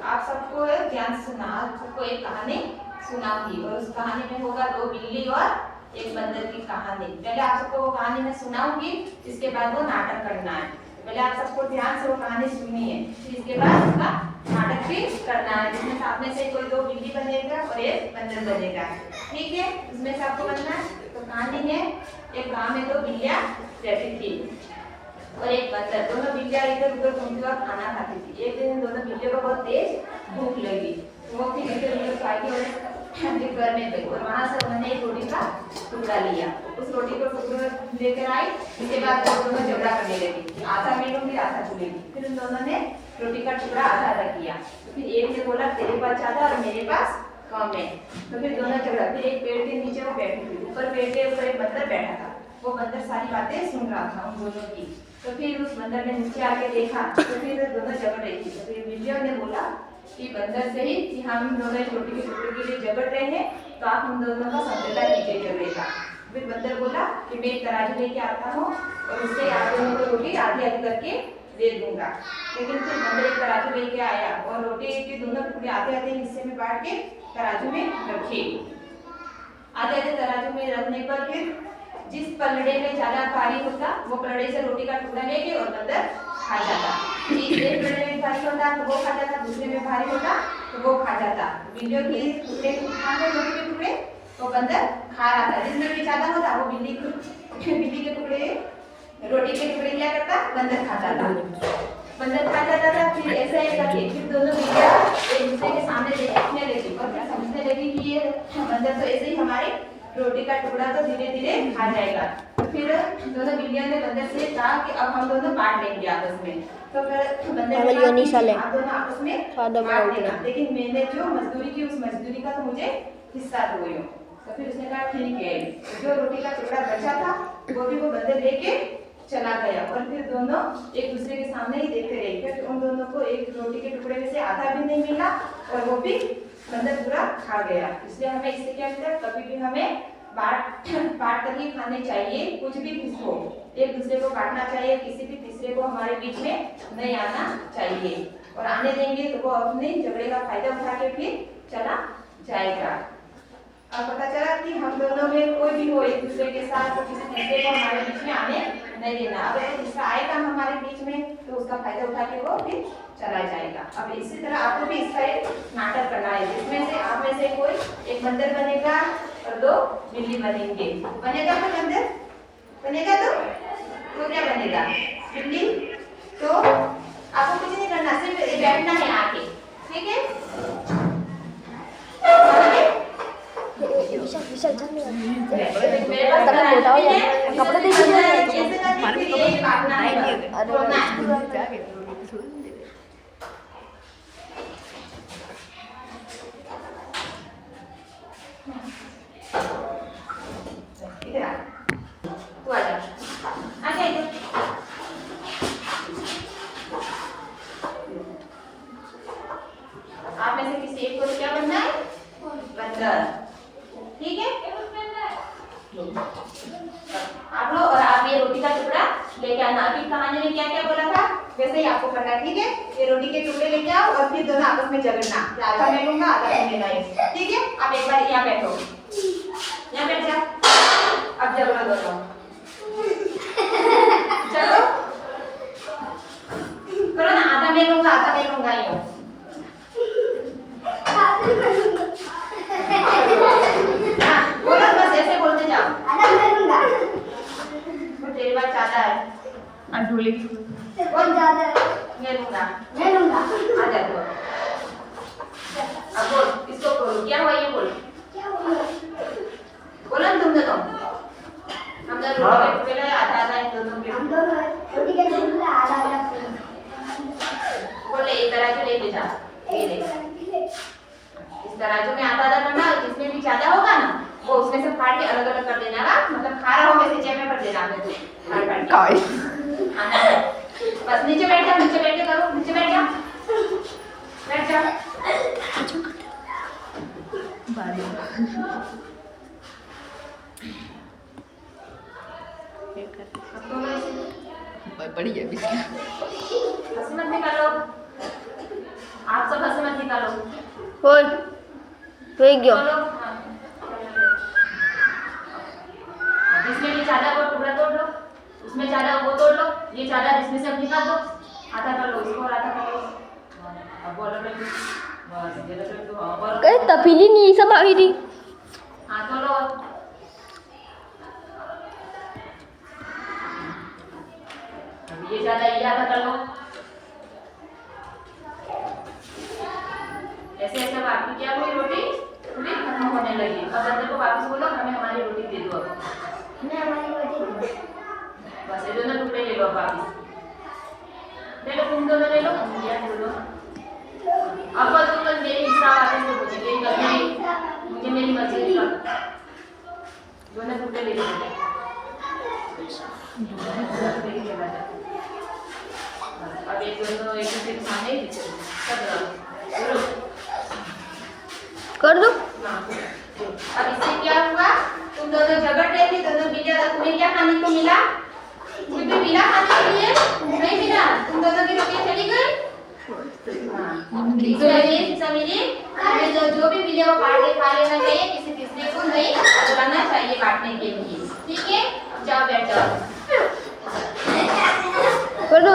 आप सबको ध्यान से सुना, सबको एक कहानी सुनाऊंगी और उस कहानी में होगा दो बिल्ली और एक बंदर की कहानी। पहले आप सबको वो कहानी मैं सुनाऊंगी, इसके बाद वो नाटक करना है। पहले आप सबको ध्यान से वो कहानी सुननी है, फिर इसके बाद उसका नाटक भी करना है, जिसमें आप में से कोई दो बिल्ली बनेगा और एक बंदर बनेगा। ठीक है, इसमें से आपको बनना है। तो कहानी है, एक गाँव में दो बिल्लियाँ रहती थी और एक बंदर। दोनों बिल्लियाँ इधर उधर घूमती और खाना खाती थी। एक दिन दोनों बिल्लियों को बहुत तेज भूख लगी, वो फिर इधर उधर खाई और घर में गई और वहाँ से उन्होंने एक रोटी का टुकड़ा लिया। उस रोटी को टुकड़ा लेकर आई, इसके बाद दोनों झगड़ा करने लगी, आधा मैं लूंगी आधा तू लेगी। फिर उन दोनों ने रोटी का टुकड़ा आधा आधा किया। तो फिर एक ने बोला तेरे पास ज्यादा और मेरे पास कम है। तो फिर दोनों झगड़ा। फिर एक पेड़ के नीचे वो बैठी थी, ऊपर पेड़ के ऊपर एक बंदर बैठा था। वो बंदर सारी बातें सुन रहा था उन दोनों की। तो फिर उस बंदर ने नीचे आके देखा, तो फिर दोनों झगड़ रही थी। तो फिर बिल्लियों ने बोला कि बंदर से ही कि हम दोनों रोटी के टुकड़े के लिए झगड़ रहे हैं, तो आप हम दोनों का समझौता कीजिए झगड़े का। फिर बंदर बोला कि मैं एक तराजू लेके आता हूँ और उससे आप दोनों को रोटी आधी आधी करके दे दूंगा। लेकिन फिर बंदर एक तराजू लेके आया और रोटी के दोनों टुकड़े आधे आधे हिस्से में बांट के तराजू में रखे। आधे आधे तराजू में रखने पर फिर जिस पलड़े में ज्यादा भारी होता वो पलड़े से रोटी का टुकड़ा लेके और बंदर खा जाता। एक पलड़े में भारी होता तो वो खा जाता, दूसरे में भारी होता तो वो खा जाता। बिल्लियों के टुकड़े खाते रोटी के टुकड़े वो बंदर खा रहा था। जिसमें भी ज्यादा होता वो बिल्ली के टुकड़े रोटी के टुकड़े क्या करता, बंदर खाता था। बंदर खा जाता था। फिर ऐसा ही करके फिर दोनों बिल्लियां एक दूसरे के सामने देखने लगी और क्या समझने लगी कि ये बंदर तो ऐसे ही हमारे रोटी का टुकड़ा तो धीरे धीरे खा जाएगा। तो फिर दोनों बिल्लियों ने बंदर से कहा कि अब हम दोनों बांट लेंगे आपस में। तो फिर बंदर ने कहा कि आप दोनों आपस में बांट लेना, लेकिन मैंने जो मजदूरी की उस मजदूरी का तो मुझे हिस्सा दो। तो फिर उसने कहा ठीक है। जो रोटी का टुकड़ा बचा था वो भी वो बंदर लेके चला गया और फिर दोनों एक दूसरे के सामने ही देखते रहे। फिर उन दोनों को एक रोटी के टुकड़े में से आधा भी नहीं मिला और वो भी बंदर पूरा खा गया। इसलिए हमें इससे क्या मिलता है, कभी भी हमें बांट कर ही खाने चाहिए। कुछ भी हो एक दूसरे को बांटना चाहिए, किसी भी तीसरे को हमारे बीच में नहीं आना चाहिए। और आने देंगे तो वो अपने झगड़े का फायदा उठा के फिर चला जाएगा। अब पता चला कि हम दोनों में कोई भी हो एक दूसरे के साथ, तो किसी तीसरे को हमारे बीच में आने नहीं देना। अगर कोई तीसरा आएगा हमारे बीच में तो उसका फायदा उठा के वो फिर चला जाएगा। अब इसी तरह आपको भी इसका एक नाटक करना है, जिसमें से आप में से कोई एक बंदर बनेगा और दो बिल्ली बनेंगे। बनेगा कोई बंदर बनेगा तो क्या बनेगा, बिल्ली। तो आपको कुछ नहीं करना, सिर्फ बैठना है आके, ठीक है। विशाल कपड़े आप में से किसी एक को क्या बनना है, बंदर, ठीक है। आप लोग और आप ये रोटी का टुकड़ा लेके आना। अभी कहानी में क्या क्या बोला था वैसे ही आपको करना, ठीक है। ये रोटी के टुकड़े लेके आओ और फिर दोनों आपस में झगड़ना, आधा मैं लूंगा आधा तुम लेना है, ठीक है। आप एक बार यहाँ बैठो, यहाँ बैठ जा। अब झगड़ो दोनों, चलो करो ना, आधा मैं लूंगा आधा मैं लूंगा। यूं बोलो, बस ऐसे बोलते जाओ। तेरी बात ज्यादा है, ढोली कौन ज्यादा है, मैं लूंगा आ जा तो। अब बोल, इसको बोलो क्या हुआ, ये बोल बोलो ना तुम दोनों। हम दोनों रोटी के टुकड़े आधा आधा है, दोनों रोटी के टुकड़े आधा आधा बोले। एक तराजू लेके जा, ये ले इस तराजू में आधा आधा करना, जिसमें भी ज्यादा होगा ना वो उसमें से फाड़ के अलग अलग कर देना ना, मतलब खा रहा हो वैसे जेब में भर देना मुझे फाड़ के। बस नीचे बैठ जा, नीचे बैठ के करो, नीचे बैठ जा, बैठ जा। बढ़िया हंसी मत निकालो, आप सब हंसी मत निकालो। ओए वेग गयो चलो जिसमें भी चादर को टुकड़ा तोड़ लो, उसमें चादर वो तोड़ लो, ये चादर इसमें से अब निकाल दो, आधा कर लो इसको और आधा कर लो। अब बोलो बस ये तो बोलो कई तपीली नहीं सब આવી રહી हाँ तो लो अब ये चादर ये आधा कर लो। ऐसे ऐसे आपकी क्या हुई रोटी पूरी खत्म होने लगी। अब बंदे को वापस बोलो हमें हमारी रोटी दे दो। अब बस ये दोनों टुकड़े ले लो वापस, ले लो तुम दोनों ले लो या बोलो अब तुम लोग मेरे हिसाब आते हैं तो मुझे मेरी मर्जी मुझे मेरी मर्जी का दोनों टुकड़े ले लो। अब एक दोनों एक दूसरे के सामने सब बोलो कर दो हाँ। अब इससे क्या हुआ तुम दोनों झगड़ रहे थे दोनों बिना तुम्हें क्या खाने को मिला कुछ भी मिला खाने के लिए नहीं मिला तुम दोनों की रोटियां चली गई। समीरी हमें जो भी मिले वो बांट के खा लेना चाहिए किसी तीसरे को नहीं बुलाना चाहिए बांटने के लिए ठीक है। जाओ बैठ जाओ कर दो